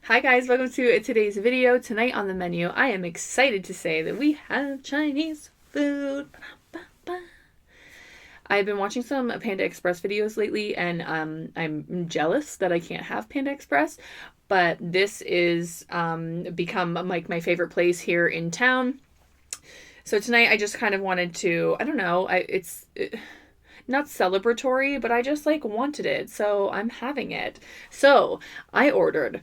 Hi guys, welcome to today's video. Tonight on the menu, I am excited to say that we have Chinese food. I've been watching some Panda Express videos lately, and I'm jealous that I can't have Panda Express, but this is become like my favorite place here in town. So tonight I just kind of wanted to, I don't know, it's not celebratory, but I just like wanted it, so I'm having it. So I ordered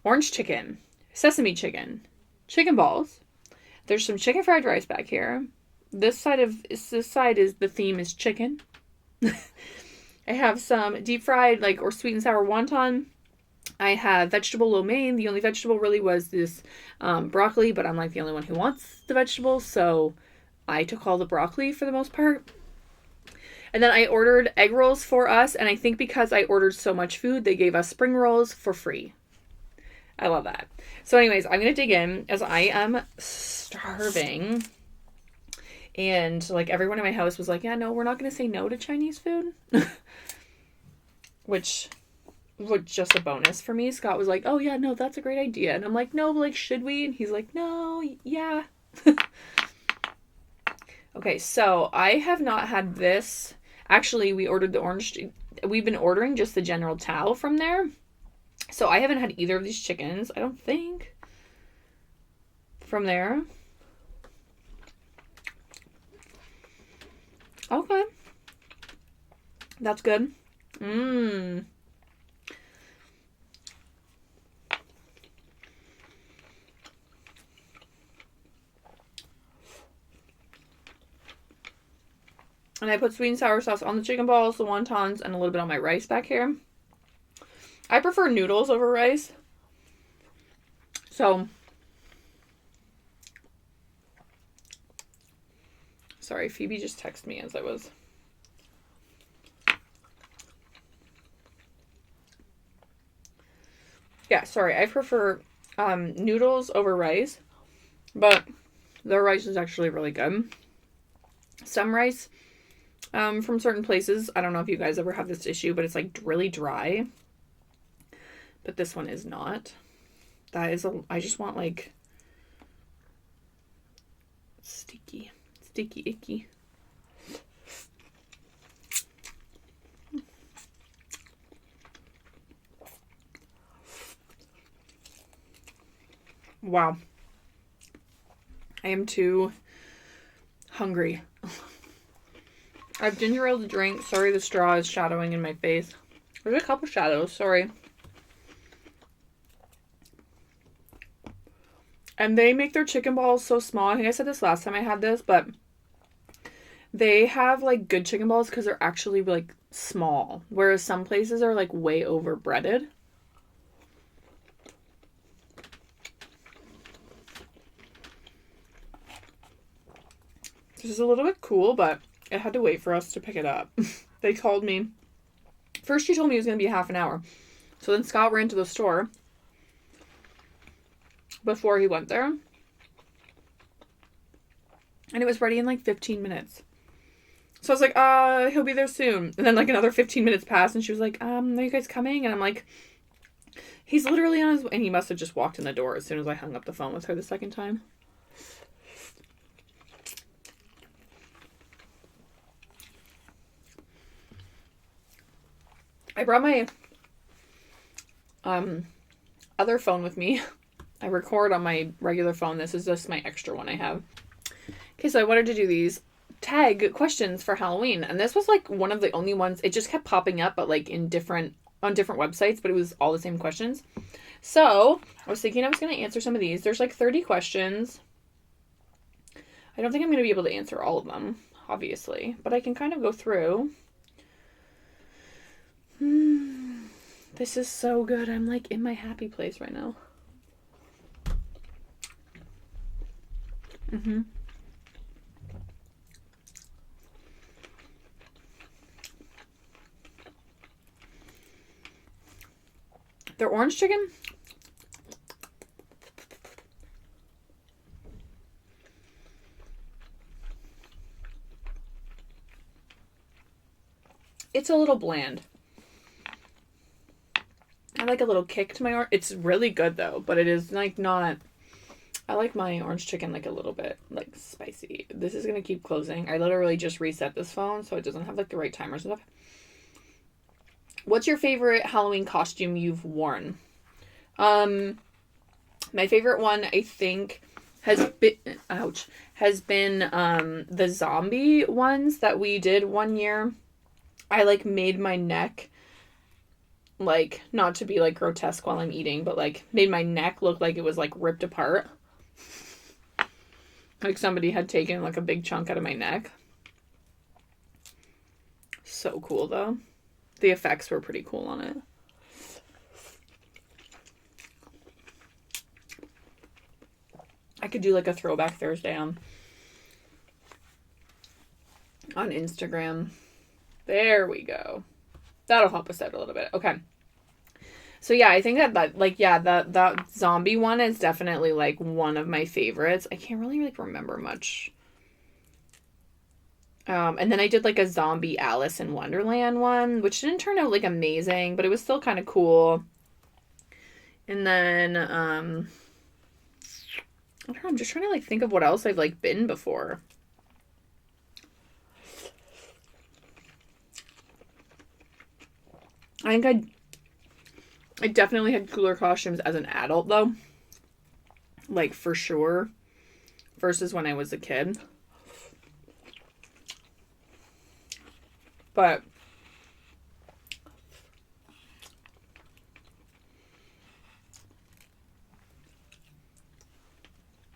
orange chicken, sesame chicken, chicken balls. There's some chicken fried rice back here. This side is the theme is chicken. I have some deep fried or sweet and sour wonton. I have vegetable lo mein. The only vegetable really was this broccoli, but I'm like the only one who wants the vegetables, so I took all the broccoli for the most part. And then I ordered egg rolls for us, and I think because I ordered so much food, they gave us spring rolls for free. I love that. So anyways, I'm going to dig in as I am starving. And everyone in my house was like, yeah, no, we're not going to say no to Chinese food. Which was just a bonus for me. Scott was like, oh yeah, no, that's a great idea. And I'm like, no, should we? And he's like, no, yeah. Okay, so I have not had this. Actually, we ordered the orange. We've been ordering just the General Tao from there. So I haven't had either of these chickens, I don't think, from there. Okay. That's good. And I put sweet and sour sauce on the chicken balls, the wontons, and a little bit on my rice back here. I prefer noodles over rice. So, sorry, Phoebe just texted me as I was. Yeah, sorry, I prefer noodles over rice, but their rice is actually really good. Some rice from certain places, I don't know if you guys ever have this issue, but it's really dry. But this one is not. I just want sticky, icky. Wow. I am too hungry. I have ginger ale to drink. Sorry, the straw is shadowing in my face. There's a couple shadows, sorry. And they make their chicken balls so small. I think I said this last time I had this, but they have good chicken balls because they're actually small. Whereas some places are way over breaded. This is a little bit cool, but it had to wait for us to pick it up. They called me. First she told me it was going to be a half an hour. So then Scott ran to the store before he went there. And it was ready in 15 minutes. So I was like, he'll be there soon. And then another 15 minutes passed and she was like, are you guys coming? And I'm like, he's literally on his way. And he must have just walked in the door as soon as I hung up the phone with her the second time. I brought my other phone with me. I record on my regular phone. This is just my extra one I have. Okay, so I wanted to do these tag questions for Halloween, and this was one of the only ones. It just kept popping up, but on different websites, but it was all the same questions. So I was thinking I was going to answer some of these. There's 30 questions. I don't think I'm going to be able to answer all of them, obviously, but I can kind of go through. This is so good. I'm in my happy place right now. Their orange chicken. It's a little bland. I like a little kick to my orange. It's really good though, but it is like not. I like my orange chicken like a little bit like spicy. This is gonna keep closing. I literally just reset this phone so it doesn't have like the right timers and stuff. What's your favorite Halloween costume you've worn? My favorite one I think has been the zombie ones that we did one year. I like made my neck like, not to be like grotesque while I'm eating, but like made my neck look like it was like ripped apart. Like somebody had taken like a big chunk out of my neck. So cool though. The effects were pretty cool on it. I could do like a throwback Thursday on Instagram. There we go. That'll help us out a little bit. Okay. So yeah, I think that like, yeah, that zombie one is definitely like one of my favorites. I can't really like remember much. And then I did like a zombie Alice in Wonderland one, which didn't turn out like amazing, but it was still kind of cool. And then, I don't know, I'm just trying to like think of what else I've like been before. I think I definitely had cooler costumes as an adult though. Like for sure. Versus when I was a kid. But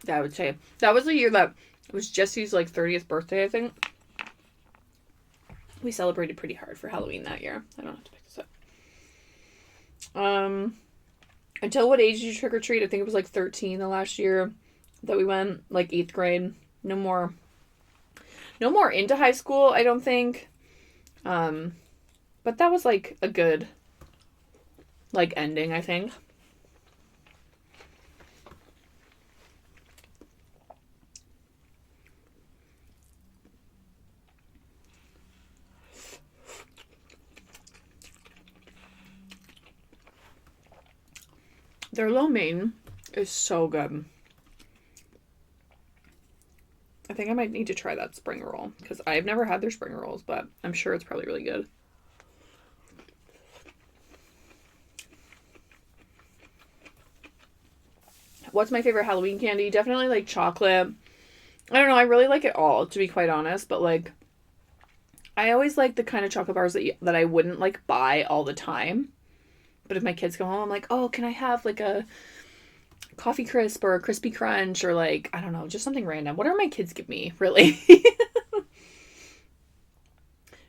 I would say that was the year that it was Jesse's like 30th birthday, I think. We celebrated pretty hard for Halloween that year. I don't have to pick this up. Until what age did you trick or treat? I think it was like 13 the last year that we went, like 8th grade. No more into high school, I don't think. But that was like a good like ending, I think. Their lo mein is so good. I think I might need to try that spring roll because I've never had their spring rolls, but I'm sure it's probably really good. What's my favorite Halloween candy? Definitely like chocolate. I don't know. I really like it all, to be quite honest, but like I always like the kind of chocolate bars that I wouldn't like buy all the time. But if my kids come home, I'm like, oh, can I have like a coffee crisp or a crispy crunch or like, I don't know, just something random. Whatever my kids give me, really.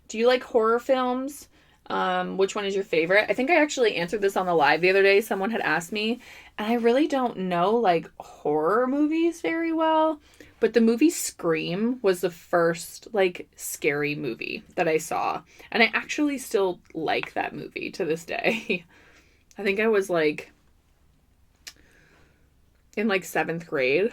Do you like horror films? Which one is your favorite? I think I actually answered this on the live the other day. Someone had asked me, and I really don't know like horror movies very well. But the movie Scream was the first like scary movie that I saw. And I actually still like that movie to this day. I think I was like in like 7th grade.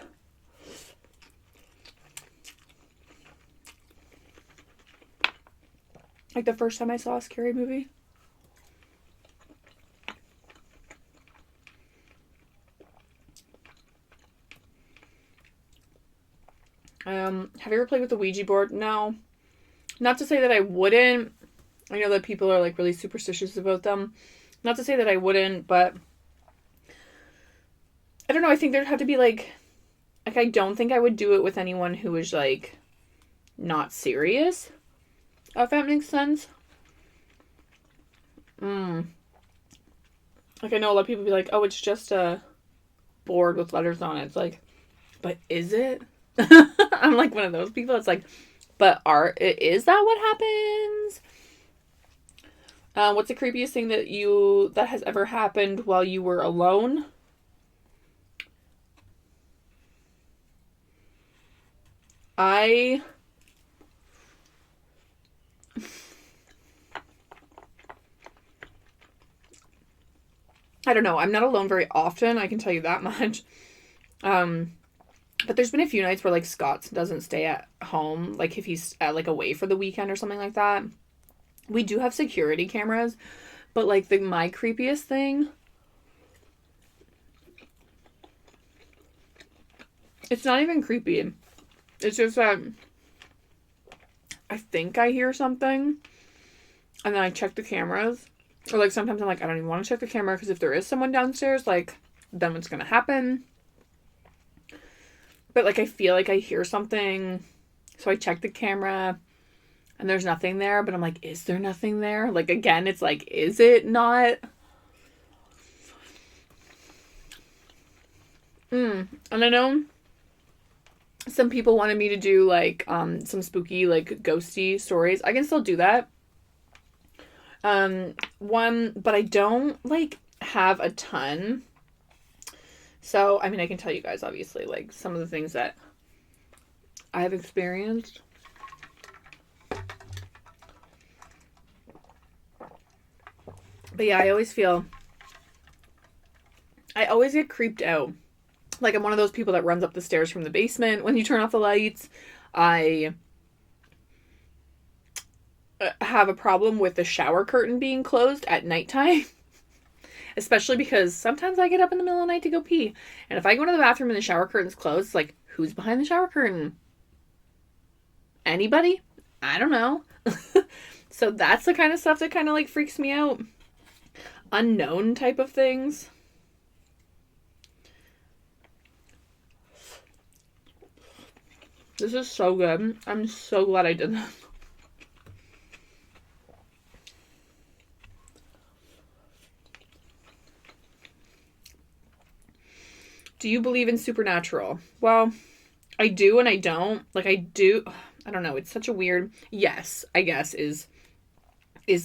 Like the first time I saw a scary movie. Have you ever played with the Ouija board? No. Not to say that I wouldn't. I know that people are like really superstitious about them. Not to say that I wouldn't, but I don't know. I think there'd have to be like I don't think I would do it with anyone who is like not serious. If that makes sense. Like I know a lot of people be like, oh, it's just a board with letters on it. It's like, but is it? I'm like one of those people. It's like, but is that what happens? What's the creepiest thing that has ever happened while you were alone? I don't know. I'm not alone very often. I can tell you that much. But there's been a few nights where like Scott doesn't stay at home, like if he's like away for the weekend or something like that. We do have security cameras, But like my creepiest thing, it's not even creepy. It's just that I think I hear something and then I check the cameras. Or like sometimes I'm like, I don't even want to check the camera because if there is someone downstairs, like then what's going to happen? But like I feel like I hear something. So I check the camera and there's nothing there. But I'm like, is there nothing there? Like again, it's like, is it not? And I know some people wanted me to do like some spooky like ghosty stories. I can still do that. But I don't like have a ton. So I mean I can tell you guys obviously like some of the things that I have experienced. But yeah, I always get creeped out. Like I'm one of those people that runs up the stairs from the basement when you turn off the lights. I have a problem with the shower curtain being closed at nighttime. Especially because sometimes I get up in the middle of the night to go pee. And if I go to the bathroom and the shower curtain's closed, it's like, who's behind the shower curtain? Anybody? I don't know. So that's the kind of stuff that kind of like freaks me out. Unknown type of things. This is so good. I'm so glad I did that. Do you believe in supernatural? Well, I do and I don't. Like I do. I don't know. It's such a weird. Yes, I guess is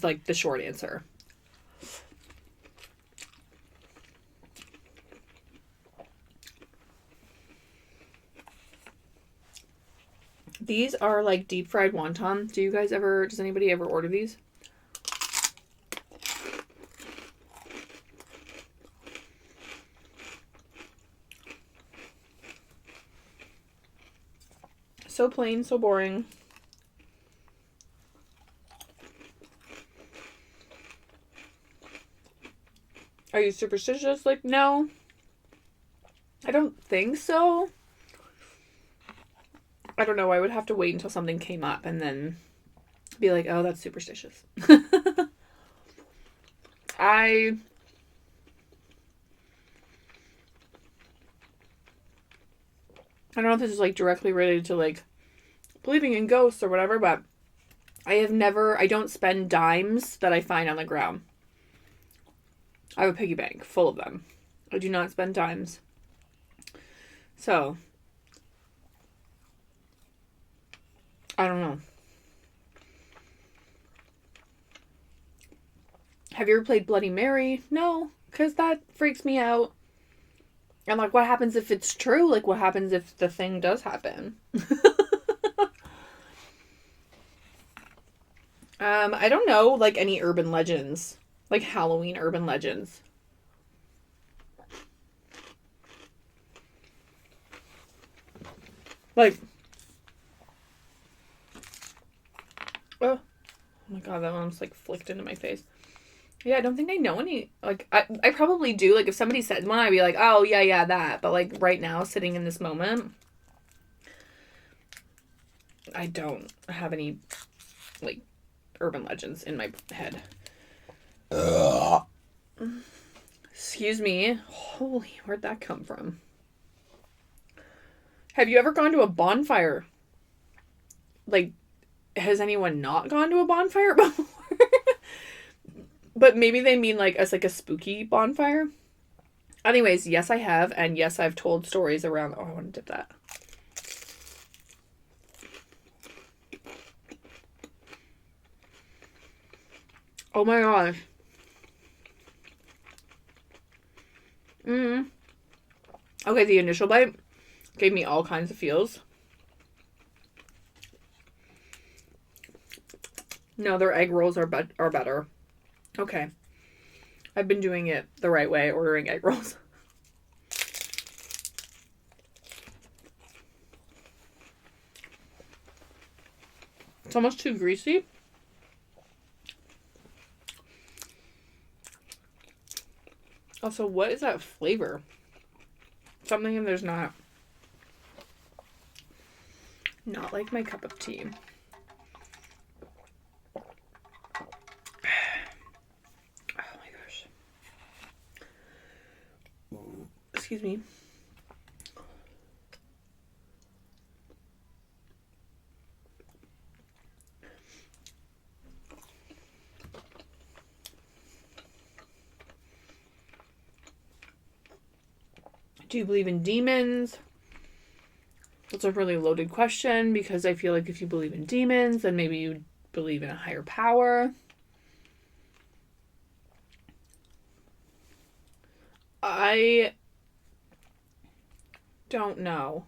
like the short answer. These are like deep fried wonton. Does anybody ever order these? So plain, so boring. Are you superstitious? Like, no. I don't think so. I don't know. I would have to wait until something came up and then be like, oh, that's superstitious. I don't know if this is like directly related to like believing in ghosts or whatever, but I don't spend dimes that I find on the ground. I have a piggy bank full of them. I do not spend dimes. So, I don't know. Have you ever played Bloody Mary? No, because that freaks me out. And like, what happens if it's true? Like, what happens if the thing does happen? I don't know, like, any urban legends. Like, Halloween urban legends. Like, oh my god, that one's like flicked into my face. Yeah, I don't think I know any. Like, I probably do. Like, if somebody said one, I'd be like, oh, yeah, that. But, like, right now, sitting in this moment, I don't have any, like, urban legends in my head. Excuse me. Holy, where'd that come from? Have you ever gone to a bonfire? Like, has anyone not gone to a bonfire before? But maybe they mean like as like a spooky bonfire. Anyways, yes, I have. And yes, I've told stories around. Oh, I want to dip that. Oh my gosh. Okay, the initial bite gave me all kinds of feels. No, their egg rolls are better. Okay. I've been doing it the right way, ordering egg rolls. It's almost too greasy. Also, what is that flavor? Something there's not. Not like my cup of tea. Oh my gosh. Excuse me. Do you believe in demons? That's a really loaded question because I feel like if you believe in demons, then maybe you believe in a higher power. I don't know.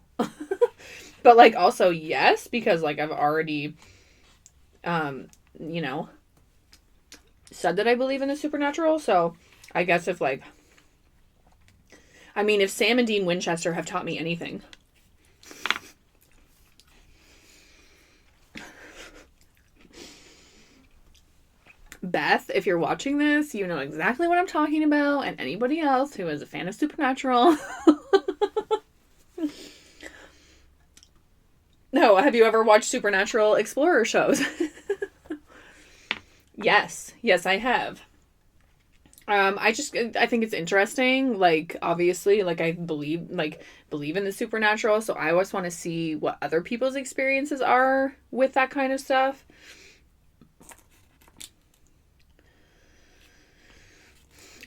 But like also yes, because like I've already you know, said that I believe in the supernatural, so I guess if like I mean if Sam and Dean Winchester have taught me anything. Beth, if you're watching this, you know exactly what I'm talking about, and anybody else who is a fan of supernatural. No, have you ever watched Supernatural Explorer shows? Yes, I have. I think it's interesting. Like, obviously, like I believe in the supernatural, so I always want to see what other people's experiences are with that kind of stuff.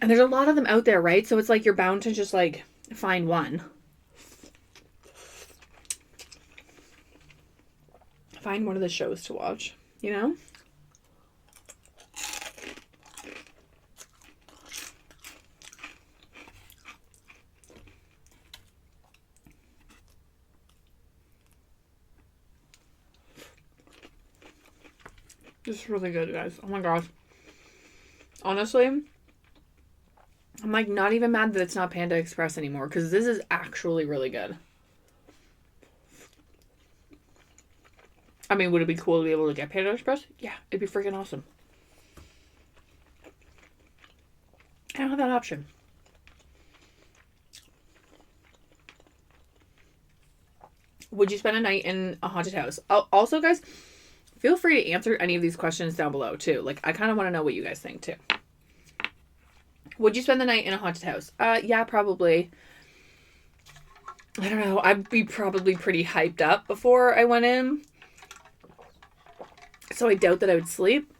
And there's a lot of them out there, right? So it's like you're bound to just like find one. Find one of the shows to watch, you know? This is really good, guys. Oh my gosh. Honestly, I'm like not even mad that it's not Panda Express anymore because this is actually really good. I mean, would it be cool to be able to get Panda Express? Yeah, it'd be freaking awesome. I don't have that option. Would you spend a night in a haunted house? Also, guys, feel free to answer any of these questions down below, too. Like, I kind of want to know what you guys think, too. Would you spend the night in a haunted house? Yeah, probably. I don't know. I'd be probably pretty hyped up before I went in. So I doubt that I would sleep.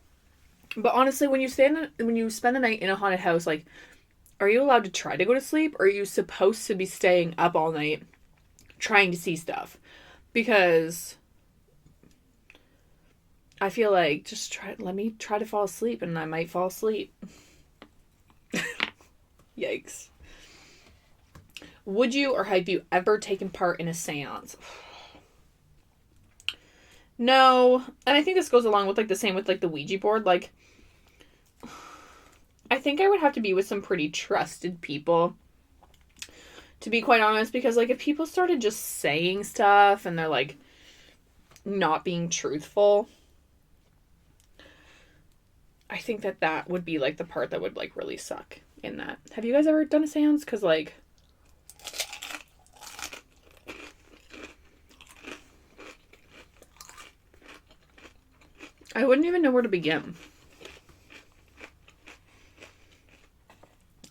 But honestly, when you spend the night in a haunted house, like, are you allowed to try to go to sleep? Or are you supposed to be staying up all night trying to see stuff? Because I feel like let me try to fall asleep and I might fall asleep. Yikes. Would you or have you ever taken part in a seance? No. And I think this goes along with like the same with like the Ouija board. Like, I think I would have to be with some pretty trusted people, to be quite honest, because like if people started just saying stuff and they're like not being truthful, I think that would be like the part that would like really suck in that. Have you guys ever done a seance? Because like I wouldn't even know where to begin.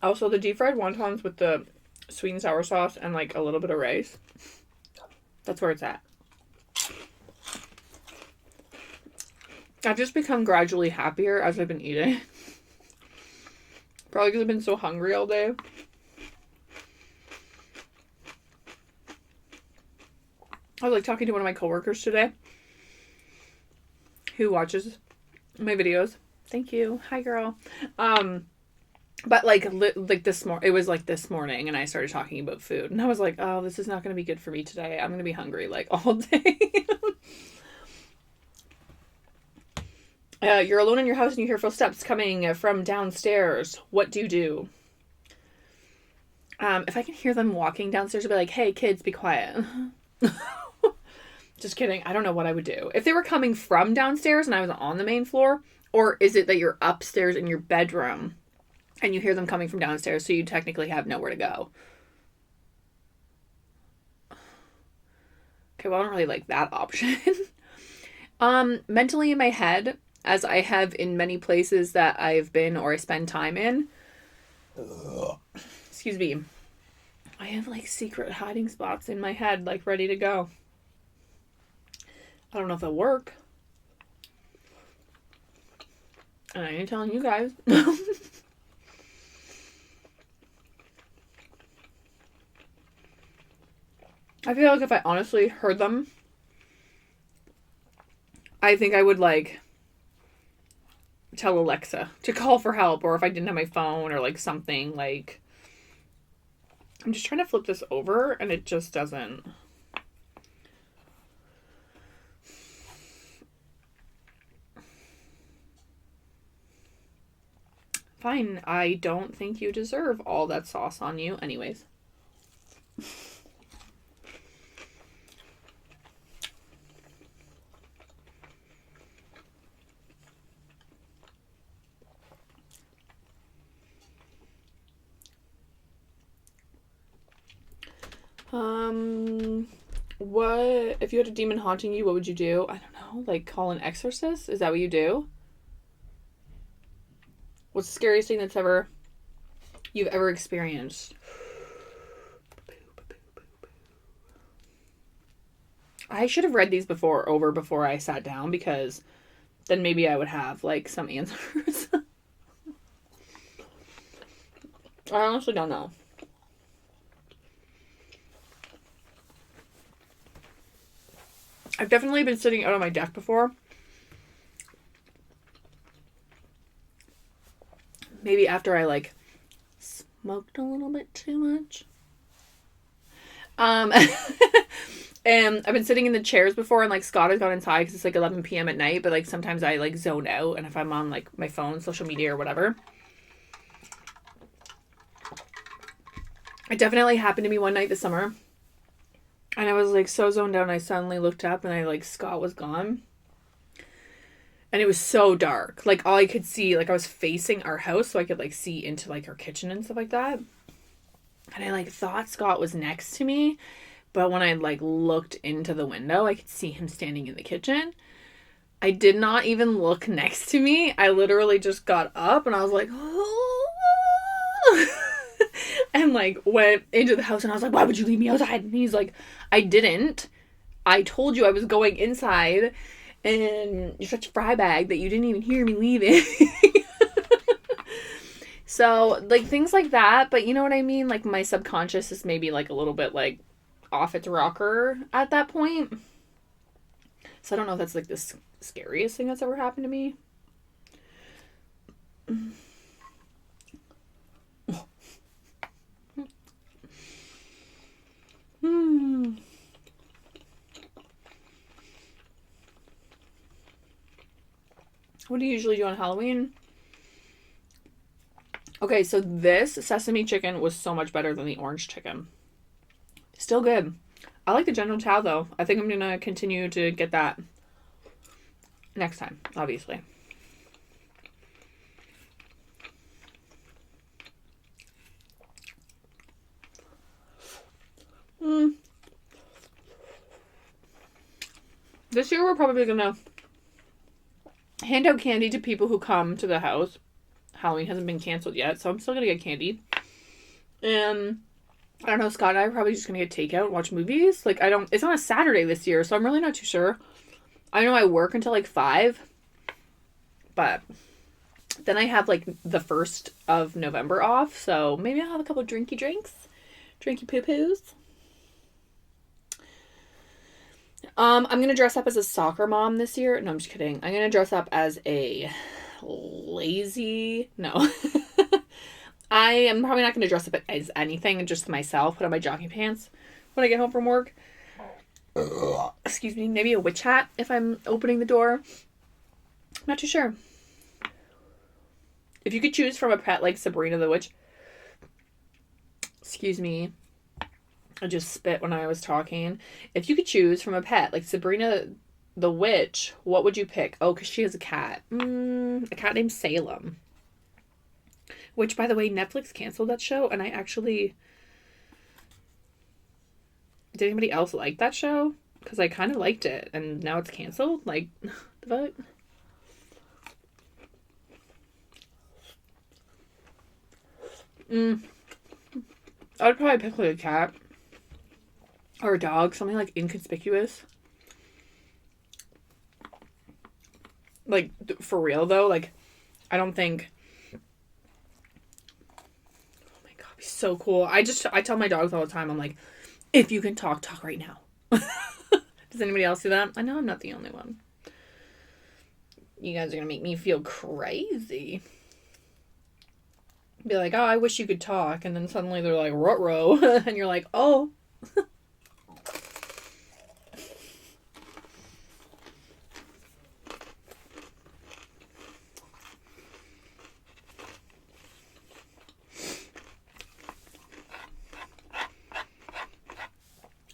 Also, the deep fried wontons with the sweet and sour sauce and like a little bit of rice. That's where it's at. I've just become gradually happier as I've been eating. Probably because I've been so hungry all day. I was like talking to one of my coworkers today who watches my videos. Thank you. Hi, girl. But like it was like this morning, and I started talking about food, and I was like, oh, this is not going to be good for me today. I'm going to be hungry like all day. You're alone in your house and you hear footsteps coming from downstairs. What do you do? If I can hear them walking downstairs, I'll be like, hey, kids, be quiet. Just kidding. I don't know what I would do. If they were coming from downstairs and I was on the main floor, or is it that you're upstairs in your bedroom and you hear them coming from downstairs, so you technically have nowhere to go. Okay, well, I don't really like that option. Mentally in my head, as I have in many places that I've been or I spend time in, excuse me, I have like secret hiding spots in my head, like ready to go. I don't know if they'll work. And I ain't telling you guys. I feel like if I honestly heard them, I think I would like tell Alexa to call for help, or if I didn't have my phone or like something. Like, I'm just trying to flip this over and it just doesn't. Fine, I don't think you deserve all that sauce on you anyways. What if you had a demon haunting you, what would you do? I don't know, like call an exorcist? Is that what you do? What's the scariest thing you've ever experienced? I should have read these before I sat down, because then maybe I would have like some answers. I honestly don't know. I've definitely been sitting out on my deck before. Maybe after I like smoked a little bit too much. And I've been sitting in the chairs before, and like Scott has gone inside because it's like 11 p.m. at night, but like sometimes I like zone out, and if I'm on like my phone, social media or whatever. It definitely happened to me one night this summer. And I was like so zoned out, and I suddenly looked up and Scott was gone. And it was so dark. Like all I could see, like I was facing our house so I could like see into like our kitchen and stuff like that. And I like thought Scott was next to me, but when I like looked into the window, I could see him standing in the kitchen. I did not even look next to me. I literally just got up and I was like, oh. And like went into the house, and I was like, why would you leave me outside? And he's like, I didn't. I told you I was going inside, and you're such a fry bag that you didn't even hear me leaving. So like things like that, but you know what I mean? Like my subconscious is maybe like a little bit like off its rocker at that point. So I don't know if that's like the scariest thing that's ever happened to me. What do you usually do on Halloween? Okay, so this sesame chicken was so much better than the orange chicken. Still good. I like the General Tao though. I think I'm going to continue to get that next time, obviously. This year we're probably going to hand out candy to people who come to the house. Halloween hasn't been canceled yet, so I'm still going to get candy. And I don't know, Scott and I are probably just going to get takeout and watch movies. Like, it's on a Saturday this year, so I'm really not too sure. I know I work until like 5, but then I have like the 1st of November off, so maybe I'll have a couple of drinky poo-poos. I'm going to dress up as a soccer mom this year. No, I'm just kidding. I'm going to dress up as a no. I am probably not going to dress up as anything, just myself, put on my jogging pants when I get home from work. Excuse me, maybe a witch hat if I'm opening the door. I'm not too sure. If you could choose from a pet like Sabrina the Witch. Excuse me. I just spit when I was talking. If you could choose from a pet like Sabrina the Witch, what would you pick? Oh, because she has a cat. A cat named Salem. Which, by the way, Netflix canceled that show, and I actually... Did anybody else like that show? Because I kind of liked it, and now it's canceled? Like, the fuck? I would probably pick, like, a cat. Or a dog. Something, like, inconspicuous. Like, for real, though, like, I don't think... Oh my god, it'd be so cool. I tell my dogs all the time, I'm like, if you can talk right now. Does anybody else do that? I know I'm not the only one. You guys are gonna make me feel crazy. Be like, oh, I wish you could talk. And then suddenly they're like, ruh-roh. And you're like, oh.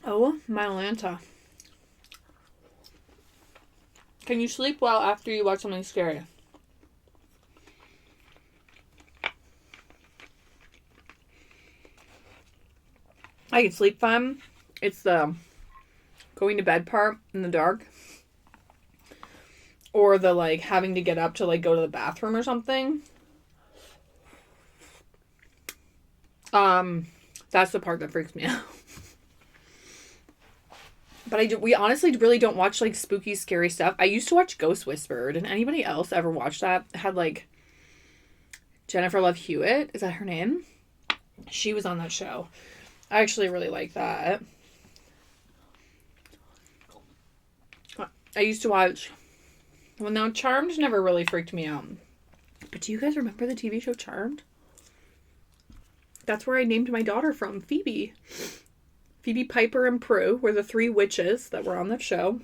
Oh, my Lanta. Can you sleep well after you watch something scary? I can sleep fine. It's the going to bed part in the dark. Or the, like, having to get up to, like, go to the bathroom or something. That's the part that freaks me out. But we honestly really don't watch, like, spooky, scary stuff. I used to watch Ghost Whisperer. Did anybody else ever watch that? It had, like, Jennifer Love Hewitt. Is that her name? She was on that show. I actually really like that. I used to watch... Well, now, Charmed never really freaked me out. But do you guys remember the TV show Charmed? That's where I named my daughter from, Phoebe. Phoebe, Piper, and Prue were the 3 witches that were on that show.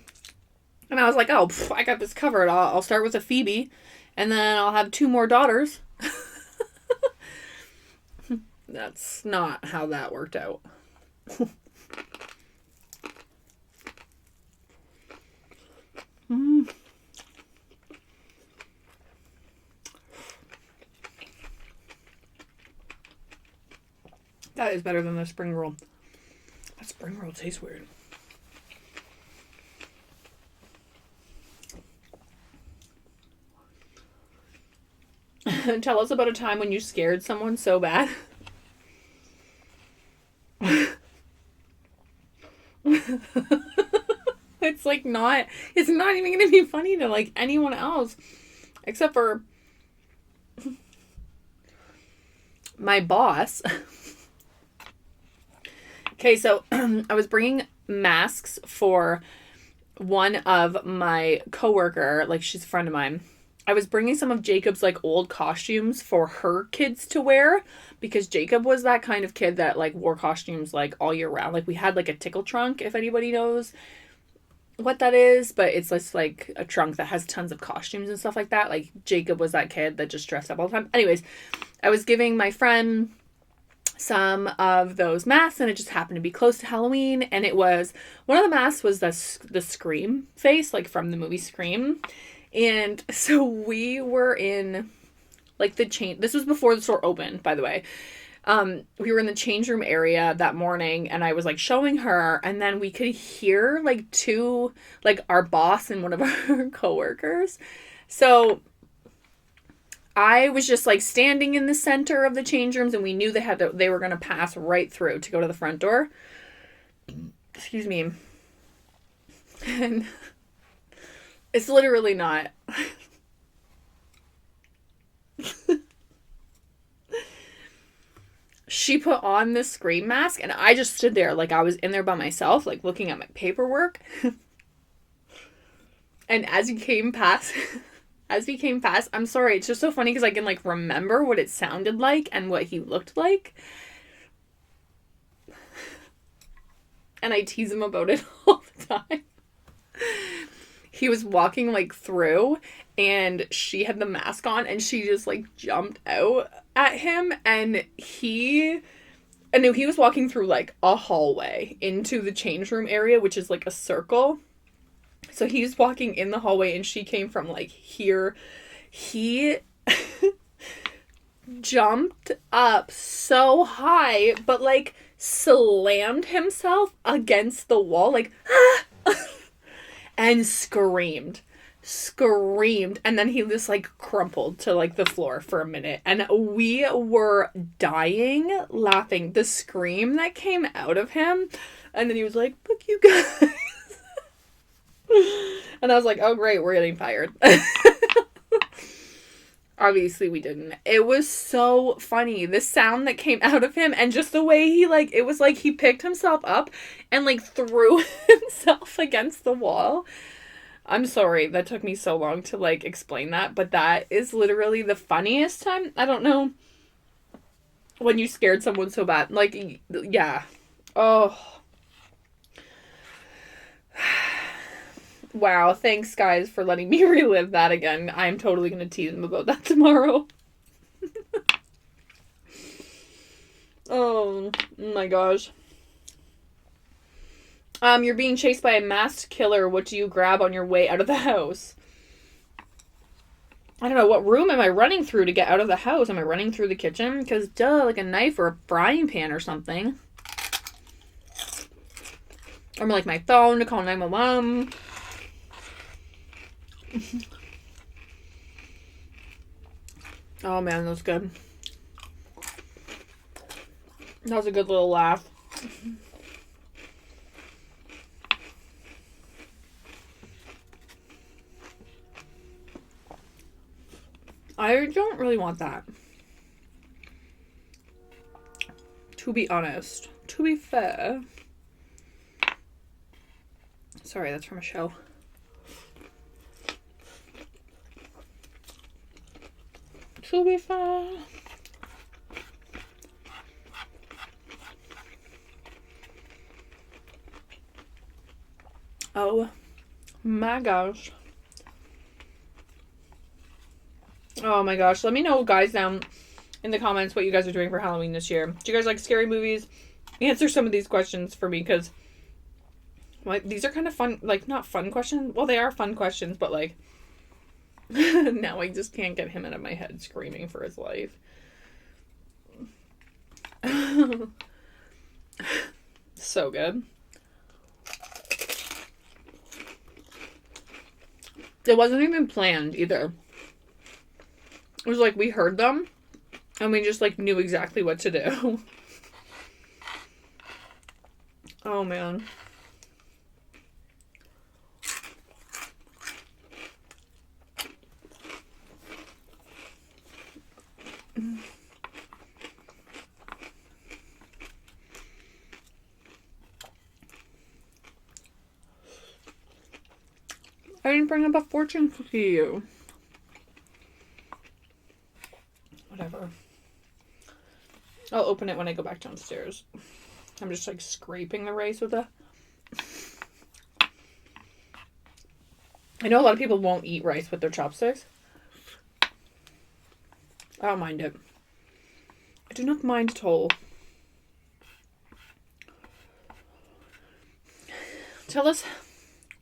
And I was like, oh, I got this covered. I'll start with a Phoebe, and then I'll have 2 more daughters. That's not how that worked out. That is better than the spring roll. That spring roll tastes weird. Tell us about a time when you scared someone so bad. It's like not, it's not even going to be funny to, like, anyone else. Except for my boss. Okay, so I was bringing masks for one of my coworker, like, she's a friend of mine. I was bringing some of Jacob's, like, old costumes for her kids to wear, because Jacob was that kind of kid that, like, wore costumes, like, all year round. Like, we had, like, a tickle trunk, if anybody knows what that is, but it's just, like, a trunk that has tons of costumes and stuff like that. Like, Jacob was that kid that just dressed up all the time. Anyways, I was giving my friend some of those masks, and it just happened to be close to Halloween, and it was, one of the masks was the Scream face, like, from the movie Scream. And so we were in, like, this was before the store opened, by the way. We were in the change room area that morning, and I was, like, showing her, and then we could hear, like, 2, like, our boss and one of our coworkers. So I was just, like, standing in the center of the change rooms, and we knew they were going to pass right through to go to the front door. Excuse me. And it's literally not. She put on this Scream mask, and I just stood there like I was in there by myself, like, looking at my paperwork. And as we came past, I'm sorry, it's just so funny because I can, like, remember what it sounded like and what he looked like. And I tease him about it all the time. He was walking, like, through, and she had the mask on, and she just, like, jumped out at him, and I knew he was walking through, like, a hallway into the change room area, which is, like, a circle. So he's walking in the hallway, and she came from, like, here. jumped up so high, but like slammed himself against the wall, like, and screamed. And then he just like crumpled to like the floor for a minute, and we were dying laughing. The scream that came out of him, and then he was like, "Fuck you guys." And I was like, "Oh great, we're getting fired." Obviously we didn't. It was so funny, the sound that came out of him, and just the way he like, it was like he picked himself up and like threw himself against the wall. I'm sorry, that took me so long to like explain that, but that is literally the funniest time. I don't know, when you scared someone so bad. Like, yeah. Oh. Wow, thanks guys for letting me relive that again. I'm totally gonna tease him about that tomorrow. Oh my gosh. You're being chased by a masked killer. What do you grab on your way out of the house? I don't know, what room am I running through to get out of the house? Am I running through the kitchen? Because duh, like a knife or a frying pan or something. Or like my phone to call 911. Oh man, that was good. That was a good little laugh. I don't really want that. To be honest. To be fair. Sorry, that's from a show. To be fair. Oh my gosh. Oh my gosh. Let me know, guys, down in the comments what you guys are doing for Halloween this year. Do you guys like scary movies? Answer some of these questions for me, because like, these are kind of fun, like, not fun questions. Well, they are fun questions, but like, now I just can't get him out of my head screaming for his life. So good. It wasn't even planned either. It was like we heard them and we just like knew exactly what to do. Oh man. I didn't bring up a fortune cookie. Whatever. I'll open it when I go back downstairs. I'm just like scraping the rice with a... I know a lot of people won't eat rice with their chopsticks. I don't mind it. I do not mind at all. Tell us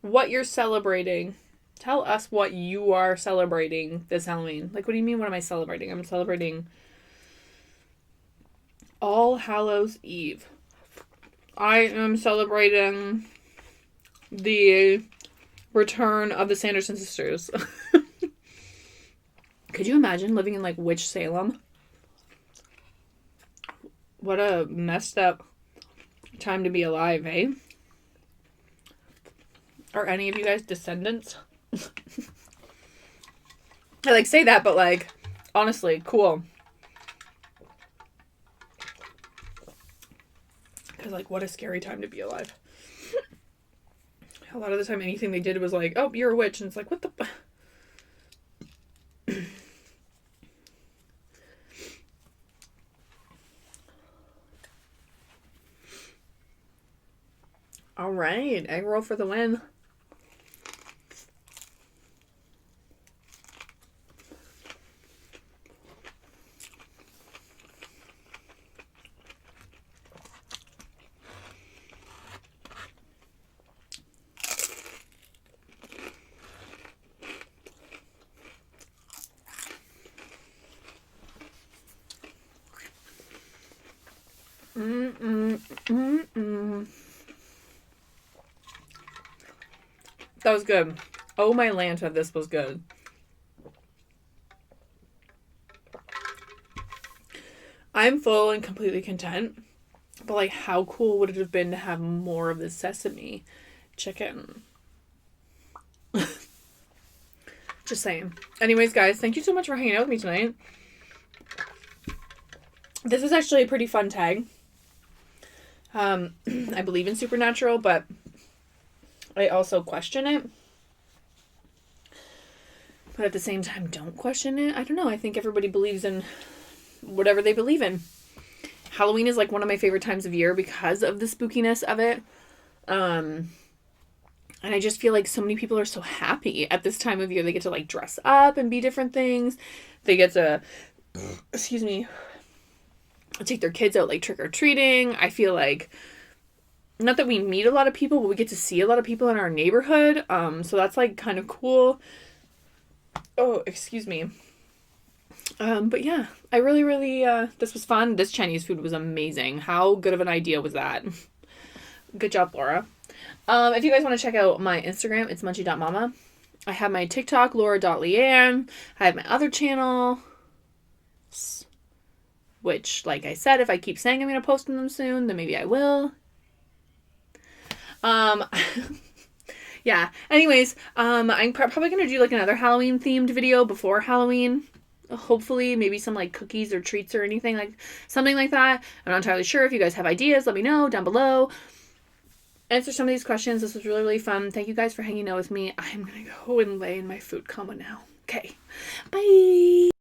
what you're celebrating. Tell us what you are celebrating this Halloween. Like, what do you mean, what am I celebrating? I'm celebrating All Hallows Eve. I am celebrating the return of the Sanderson sisters. Could you imagine living in, like, Witch Salem? What a messed up time to be alive, eh? Are any of you guys descendants? I, like, say that, but, like, honestly, cool. Because, like, what a scary time to be alive. A lot of the time, anything they did was like, oh, you're a witch. And it's like, what the... All right. Egg roll for the win. That was good. Oh my Lanta, this was good. I'm full and completely content. But like, how cool would it have been to have more of the sesame chicken? Just saying. Anyways, guys, thank you so much for hanging out with me tonight. This was actually a pretty fun tag. I believe in supernatural, but I also question it. But at the same time, don't question it. I don't know. I think everybody believes in whatever they believe in. Halloween is like one of my favorite times of year because of the spookiness of it. And I just feel like so many people are so happy at this time of year. They get to like dress up and be different things. They get to, excuse me, take their kids out like trick-or-treating. I feel like, not that we meet a lot of people, but we get to see a lot of people in our neighborhood. So that's like kind of cool. Oh, excuse me. But yeah, I really, this was fun. This Chinese food was amazing. How good of an idea was that? Good job, Laura. If you guys want to check out my Instagram, it's Munchie.Momma. I have my TikTok, Lora.Leanne. I have my other channel, which, like I said, if I keep saying I'm going to post them soon, then maybe I will. Yeah. Anyways, I'm probably going to do like another Halloween themed video before Halloween. Hopefully, maybe some like cookies or treats or anything like something like that. I'm not entirely sure. If you guys have ideas, let me know down below. Answer some of these questions. This was really fun. Thank you guys for hanging out with me. I'm gonna go and lay in my food coma now. Okay, bye.